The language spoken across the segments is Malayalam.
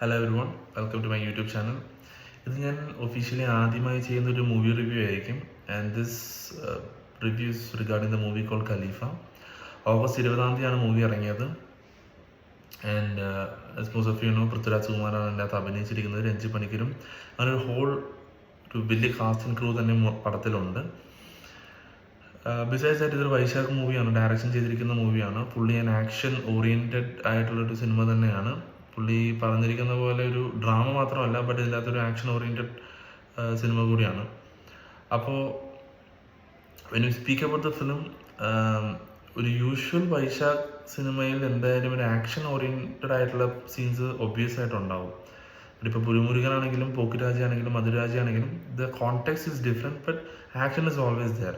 Hello everyone, welcome to my YouTube channel. ഇത് ഞാൻ ഒഫീഷ്യലി ആദ്യമായി ചെയ്യുന്ന ഒരു മൂവി റിവ്യൂ ആയിരിക്കും. And this reviews regarding the movie call Khalifa. August 20 movie ഇറങ്ങിയത്. And most of you know, Prithviraj കുമാറാണ് എൻ്റെ അകത്ത് അഭിനയിച്ചിരിക്കുന്നത്. രഞ്ജിത്ത് പണിക്കരും അങ്ങനെ ഒരു വലിയ കാസ്റ്റ് ആൻഡ് ക്രൂ തന്നെ പടത്തിലുണ്ട്. ബിസൈഡ്സ് ആയിട്ട് ഇതൊരു വൈശാഖ് മൂവിയാണ്, ഡയറക്ഷൻ ചെയ്തിരിക്കുന്ന മൂവിയാണ്. പുള്ളി ആൻ ആക്ഷൻ ഓറിയൻറ്റഡ് ആയിട്ടുള്ളൊരു സിനിമ തന്നെയാണ്. പുള്ളി പറഞ്ഞിരിക്കുന്ന പോലെ ഒരു ഡ്രാമ മാത്രമല്ല, ബട്ട് ഇതിനകത്തൊരു ആക്ഷൻ ഓറിയൻറ്റഡ് സിനിമ കൂടിയാണ്. അപ്പോൾ when you speak about the film, ഒരു യൂഷ്വൽ വൈശാഖ് സിനിമയിൽ എന്തായാലും ഒരു ആക്ഷൻ ഓറിയൻറ്റഡ് ആയിട്ടുള്ള സീൻസ് ഒബ്വിയസ് ആയിട്ടുണ്ടാവും. ഇപ്പോൾ പുലിമുരുകനാണെങ്കിലും പോക്കിരാജയാണെങ്കിലും മധുരാജയാണെങ്കിലും the context is different, but action is always there.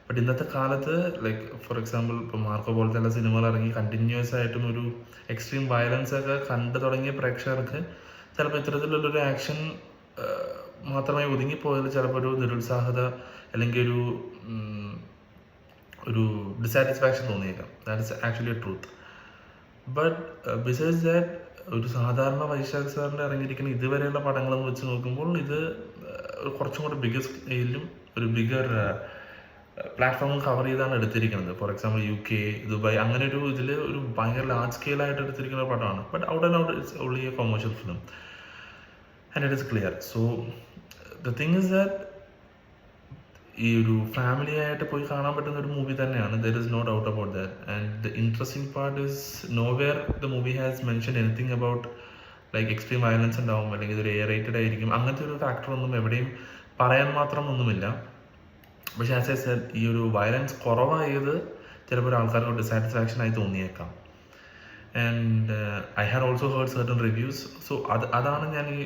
But ഇന്നത്തെ കാലത്ത് ലൈക്ക് ഫോർ എക്സാമ്പിൾ ഇപ്പോൾ മാർക്കോ പോലത്തെ എല്ലാ സിനിമകൾ ഇറങ്ങി കണ്ടിന്യൂസ് ആയിട്ടും ഒരു എക്സ്ട്രീം വയലൻസ് ഒക്കെ കണ്ടു തുടങ്ങിയ പ്രേക്ഷകർക്ക് ചിലപ്പോൾ ഇത്തരത്തിലുള്ളൊരു ആക്ഷൻ മാത്രമായി ഒതുങ്ങിപ്പോയാൽ ചിലപ്പോൾ ഒരു നിരുത്സാഹത അല്ലെങ്കിൽ ഒരു ഡിസാറ്റിസ്ഫാക്ഷൻ തോന്നിയേക്കാം. That is actually A truth. But besides that, ഒരു സാധാരണ വൈശാഖ് സാറിൻ്റെ ഇറങ്ങിയിരിക്കുന്ന ഇതുവരെയുള്ള പടങ്ങളെന്ന് വെച്ച് നോക്കുമ്പോൾ ഇത് കുറച്ചും കൂടെ ബിഗർ സ്കെയിലും ഒരു ബിഗർ പ്ലാറ്റ്ഫോമും കവർ ചെയ്താണ് എടുത്തിരിക്കുന്നത്. ഫോർ എക്സാമ്പിൾ UK, ദുബായ്, അങ്ങനെ ഇതിൽ ഒരു ഭയങ്കര ലാർജ് സ്കെയിലായിട്ട് എടുത്തിരിക്കുന്ന പടമാണ്. But out and out it's only A commercial film and it is clear. So the thing is that ഈ ഒരു ഫാമിലി ആയിട്ട് പോയി കാണാൻ പറ്റുന്ന ഒരു മൂവി തന്നെയാണ്. There is no doubt about that. And the interesting part is nowhere the movie has mention anything about like extreme violence ഉണ്ടാവും അല്ലെങ്കിൽ ഇതൊരു റേറ്റഡ് ആയിരിക്കും, അങ്ങനത്തെ ഒരു ഫാക്ടറൊന്നും എവിടെയും പറയാൻ മാത്രം ഒന്നുമില്ല. പക്ഷേ ആസ് എ സെഡ്, ഈ ഒരു വയലൻസ് കുറവായത് ചിലപ്പോൾ ആൾക്കാർക്ക് ഡിസാറ്റിസ്ഫാക്ഷൻ ആയി തോന്നിയേക്കാം. And I had also heard certain reviews. So അതാണ് ഞാൻ ഈ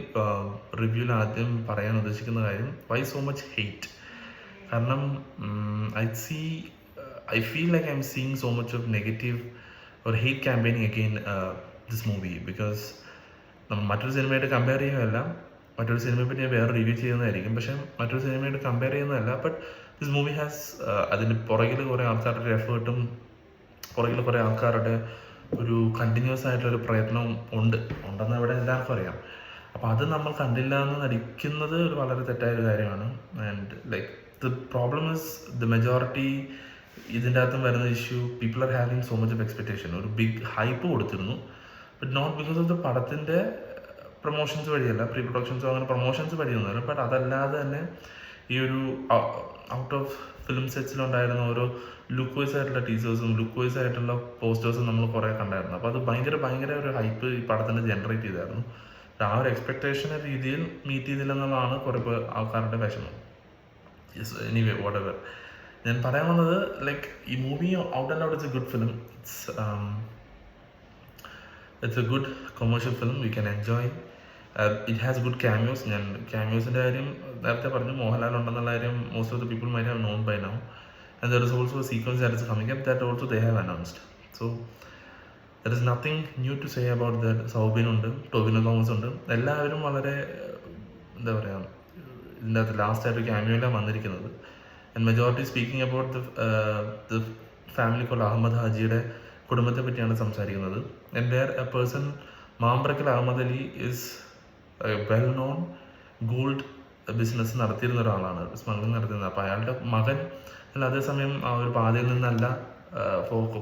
റിവ്യൂവിൽ ആദ്യം പറയാൻ ഉദ്ദേശിക്കുന്ന കാര്യം. Why so much hate? കാരണം I feel like I am seeing so much of negative ഒരു hate campaigning again this movie. Because നമ്മൾ മറ്റൊരു സിനിമയായിട്ട് കമ്പയർ ചെയ്യുകയല്ല, മറ്റൊരു സിനിമയെ പറ്റി ഞാൻ വേറെ റിവ്യൂ ചെയ്യുന്നതായിരിക്കും, പക്ഷേ മറ്റൊരു സിനിമയായിട്ട് കമ്പയർ ചെയ്യുന്നതല്ല. ബട്ട് ദിസ് മൂവി ഹാസ് അതിന് പുറകിൽ കുറേ ആൾക്കാരുടെ എഫേർട്ടും പുറകിൽ കുറേ ആൾക്കാരുടെ ഒരു കണ്ടിന്യൂസ് ആയിട്ടുള്ളൊരു പ്രയത്നവും ഉണ്ടെന്ന് ഇവിടെ എല്ലാവർക്കും അറിയാം. അപ്പോൾ അത് നമ്മൾ കണ്ടില്ല എന്ന് നടിക്കുന്നത് ഒരു വളരെ തെറ്റായൊരു കാര്യമാണ്. And like the problem is the majority ഇതിൻ്റെ അകത്തും വരുന്ന issue, people are having so much of expectation. ഒരു ബിഗ് ഹൈപ്പ് കൊടുത്തിരുന്നു, but not because of the പടത്തിൻ്റെ പ്രൊമോഷൻസ് വഴിയല്ല, പ്രീ പ്രൊഡക്ഷൻസോ അങ്ങനെ പ്രൊമോഷൻസ് വഴിയൊന്നുമല്ല. ബട്ട് അതല്ലാതെ തന്നെ ഈ ഒരു ഔട്ട് ഓഫ് ഫിലിം സെറ്റ്സിലുണ്ടായിരുന്ന ഓരോ ലുക്ക് വൈസ് ആയിട്ടുള്ള ടീസേഴ്സും ലുക്ക് വൈസ് ആയിട്ടുള്ള പോസ്റ്റേഴ്സും നമ്മൾ കുറേ കണ്ടായിരുന്നു. അപ്പോൾ അത് ഭയങ്കര ഒരു ഹൈപ്പ് ഈ പടത്തിന് ജനറേറ്റ് ചെയ്തായിരുന്നു. ആ ഒരു എക്സ്പെക്ടേഷൻ്റെ രീതിയിൽ മീറ്റ് ചെയ്തില്ലെന്നുള്ളതാണ് കുറേ ആൾക്കാരുടെ വിഷമം. എനിവേ വാട്ട് എവർ, ഞാൻ പറയാൻ വന്നത് ലൈക്ക് ഈ movie out and out it's a good film. It's a good commercial film, we can enjoy. It has good cameos. ഞാൻ ക്യാമിയോസിൻ്റെ കാര്യം നേരത്തെ പറഞ്ഞു, മോഹൻലാൽ ഉണ്ടെന്നുള്ള കാര്യം most of the people might have known by now. And there is also a sequence that is coming up that also they have announced. So there is nothing new to say about that. സൗബിനുണ്ട്, ടോവിനോ തോമസ് ഉണ്ട്, എല്ലാവരും വളരെ എന്താ പറയുക, ഇതിൻ്റെ അകത്ത് ലാസ്റ്റായിട്ട് ക്യാമിയോയിലാണ് വന്നിരിക്കുന്നത്. And majority speaking about the family call Ahmed ഹാജിയുടെ കുടുംബത്തെ പറ്റിയാണ് സംസാരിക്കുന്നത്. And there a person, Mambrakkal Ahmed Ali is well known gold business നടത്തിയിരുന്ന ഒരാളാണ്, സ്മഗ്ലിംഗ് നടത്തിയിരുന്നത്. അപ്പോൾ അയാളുടെ മകൻ അതേസമയം ആ ഒരു പാതയിൽ നിന്നല്ല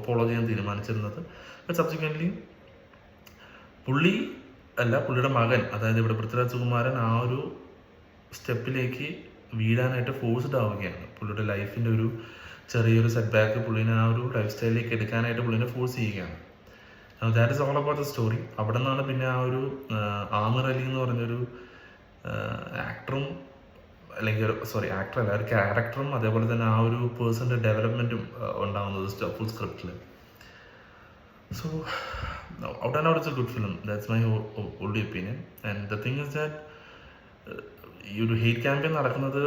ഫോളോ ചെയ്യാൻ തീരുമാനിച്ചിരുന്നത്. ബട്ട് സബ്സിക്വൻ്റ്ലി പുള്ളിയുടെ മകൻ, അതായത് ഇവിടെ പൃഥ്വിരാജ് കുമാരൻ ആ ഒരു സ്റ്റെപ്പിലേക്ക് വീഴാനായിട്ട് ഫോഴ്സ്ഡ് ആവുകയാണ്. പുള്ളിയുടെ ലൈഫിൻ്റെ ഒരു ചെറിയൊരു സെറ്റ് ബാക്ക് പുള്ളിനെ ആ ഒരു ലൈഫ് സ്റ്റൈലിലേക്ക് എടുക്കാനായിട്ട് പുള്ളിനെ ഫോഴ്സ് ചെയ്യുകയാണ്. That is all about the story. അവിടെ നിന്നാണ് പിന്നെ ആ ഒരു ആമിർ അലി എന്ന് പറഞ്ഞൊരു ആക്ടറും, അല്ലെങ്കിൽ ആക്ടറല്ല, ഒരു ക്യാരക്ടറും അതേപോലെ തന്നെ ആ ഒരു പേഴ്സൻ്റെ ഡെവലപ്മെൻറ്റും ഉണ്ടാകുന്നത് ഫുൾ സ്ക്രിപ്റ്റിൽ. So out and out it's a good film. That's my only opinion. And the thing is that ഈ ഒരു ഹെയ്റ്റ് ക്യാമ്പയിൻ നടക്കുന്നത്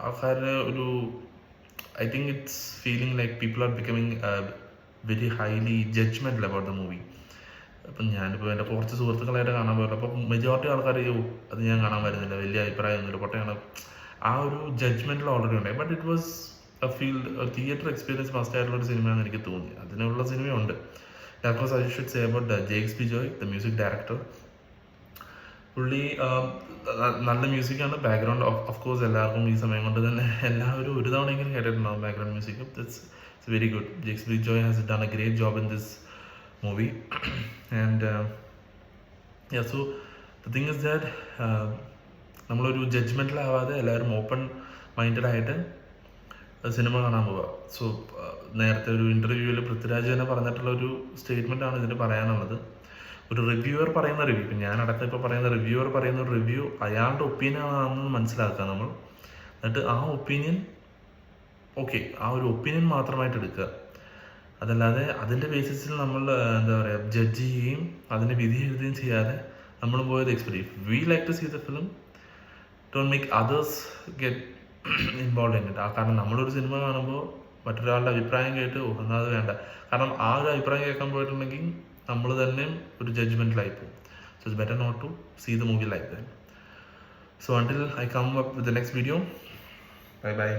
ആൾക്കാരുടെ ഒരു, I think it's feeling like people are becoming very highly judgmental about the movie. അപ്പം ഞാനിപ്പോൾ എൻ്റെ കുറച്ച് സുഹൃത്തുക്കളായിട്ട് കാണാൻ പോയല്ലോ, അപ്പോൾ മെജോറിറ്റി ആൾക്കാർ അത് ഞാൻ കാണാൻ വരുന്നില്ല, വലിയ അഭിപ്രായമൊന്നുമില്ല, പൊട്ടയാണ്, ആ ഒരു ജഡ്ജ്മെൻറ്റിൽ ഓൾറെഡി ഉണ്ടായി. But it was theatre experience must ആയിട്ടുള്ളൊരു സിനിമയാണെന്ന് എനിക്ക് തോന്നി. അതിനുള്ള സിനിമയുണ്ട്. Of course, I should say about Jakes B. Joy, the music director. പുള്ളി നല്ല മ്യൂസിക്കാണ്. ബാക്ക്ഗ്രൗണ്ട് ഓഫ് കോഴ്സ് എല്ലാവർക്കും ഈ സമയം കൊണ്ട് തന്നെ എല്ലാവരും ഒരു തവണയെങ്കിലും കേട്ടിട്ടുണ്ടാവും background music. It's very good. Jakes Joy has done A great job in this movie. And so the thing is that നമ്മളൊരു ജഡ്ജ്മെൻറ്റിലാവാതെ എല്ലാവരും ഓപ്പൺ മൈൻഡഡ് ആയിട്ട് സിനിമ കാണാൻ പോവുക. സോ നേരത്തെ ഒരു ഇൻ്റർവ്യൂവിൽ പൃഥ്വിരാജ് തന്നെ പറഞ്ഞിട്ടുള്ള ഒരു സ്റ്റേറ്റ്മെൻറ്റാണ് ഇതിന് പറയാനുള്ളത്. ഒരു റിവ്യൂവർ പറയുന്ന റിവ്യൂ, ഇപ്പം ഞാനടക്കം ഇപ്പോൾ പറയുന്ന റിവ്യൂവർ പറയുന്ന ഒരു റിവ്യൂ അയാളുടെ ഒപ്പീനിയൻ ആണെന്ന് മനസ്സിലാക്കുക നമ്മൾ. എന്നിട്ട് ആ ഒപ്പീനിയൻ ഓക്കെ, ആ ഒരു ഒപ്പീനിയൻ മാത്രമായിട്ട് എടുക്കുക. അതല്ലാതെ അതിൻ്റെ ബേസിസിൽ നമ്മൾ എന്താ പറയുക ജഡ്ജ് ചെയ്യുകയും അതിന് വിധി എഴുതുകയും ചെയ്യാതെ നമ്മൾ പോയത് experience. We like to see the film, don't make others get involve in it. കാരണം നമ്മളൊരു സിനിമ കാണുമ്പോൾ മറ്റൊരാളുടെ അഭിപ്രായം കേട്ട് എന്നാൽ അത് വേണ്ട. കാരണം ആ ഒരു അഭിപ്രായം കേൾക്കാൻ പോയിട്ടുണ്ടെങ്കിൽ നമ്മൾ തന്നെ ഒരു ജഡ്ജ്മെൻറ്റിലായി പോകും. So it's better not to see the movie like that. So until I come up with the next video, bye by.